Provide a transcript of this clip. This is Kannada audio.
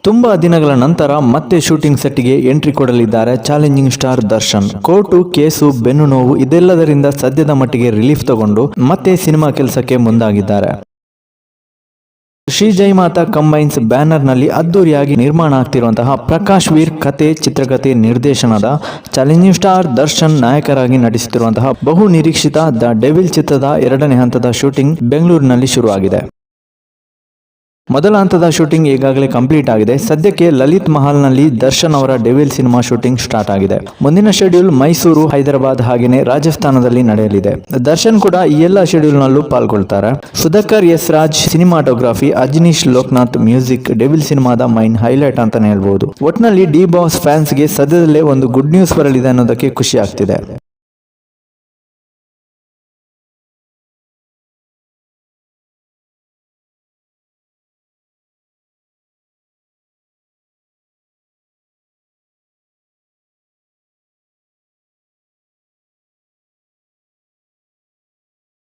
ತುಂಬಾ ದಿನಗಳ ನಂತರ ಮತ್ತೆ ಶೂಟಿಂಗ್ ಸೆಟ್ಗೆ ಎಂಟ್ರಿ ಕೊಡಲಿದ್ದಾರೆ challenging star Darshan. Court, case, ಬೆನ್ನು ನೋವು ಇದೆಲ್ಲದರಿಂದ ಸದ್ಯದ ಮಟ್ಟಿಗೆ ರಿಲೀಫ್ ತಗೊಂಡು ಮತ್ತೆ ಸಿನಿಮಾ ಕೆಲಸಕ್ಕೆ ಮುಂದಾಗಿದ್ದಾರೆ. ಶ್ರೀ ಜೈ ಮಾತಾ ಕಂಬೈನ್ಸ್ ಬ್ಯಾನರ್ ನಲ್ಲಿ ಅದ್ದೂರಿಯಾಗಿ ನಿರ್ಮಾಣ ಆಗ್ತಿರುವಂತಹ ಪ್ರಕಾಶ್ ವೀರ್ ಕತೆ, ಚಿತ್ರಕಥೆ, ನಿರ್ದೇಶನದ ಚಾಲೆಂಜಿಂಗ್ ಸ್ಟಾರ್ ದರ್ಶನ್ ನಾಯಕರಾಗಿ ನಟಿಸುತ್ತಿರುವಂತಹ ಬಹು ನಿರೀಕ್ಷಿತ ದ ಡೆವಿಲ್ ಚಿತ್ರದ 2ನೇ ಹಂತದ ಶೂಟಿಂಗ್ ಬೆಂಗಳೂರಿನಲ್ಲಿ ಶುರುವಾಗಿದೆ. ಮೊದಲ ಹಂತದ ಶೂಟಿಂಗ್ ಈಗಾಗಲೇ ಕಂಪ್ಲೀಟ್ ಆಗಿದೆ. ಸದ್ಯಕ್ಕೆ ಲಲಿತ್ ಮಹಲ್ ನಲ್ಲಿ ದರ್ಶನ್ ಅವರ ಡೆವಿಲ್ ಸಿನಿಮಾ ಶೂಟಿಂಗ್ ಸ್ಟಾರ್ಟ್ ಆಗಿದೆ. ಮುಂದಿನ ಶೆಡ್ಯೂಲ್ ಮೈಸೂರು, ಹೈದರಾಬಾದ್ ಹಾಗೇನೆ ರಾಜಸ್ಥಾನದಲ್ಲಿ ನಡೆಯಲಿದೆ. ದರ್ಶನ್ ಕೂಡ ಈ ಎಲ್ಲ ಶೆಡ್ಯೂಲ್ ನಲ್ಲೂ ಪಾಲ್ಗೊಳ್ತಾರೆ. Sudhakar S Raj cinematography, Ajaneesh Loknath music Devil ಸಿನಿಮಾದ ಮೈನ್ ಹೈಲೈಟ್ ಅಂತಾನೆ ಹೇಳ್ಬಹುದು. ಒಟ್ನಲ್ಲಿ ಡಿ ಬಾಸ್ ಫ್ಯಾನ್ಸ್ ಗೆ ಸದ್ಯದಲ್ಲೇ ಒಂದು ಗುಡ್ ನ್ಯೂಸ್ ಬರಲಿದೆ ಅನ್ನೋದಕ್ಕೆ ಖುಷಿ ಆಗ್ತಿದೆ.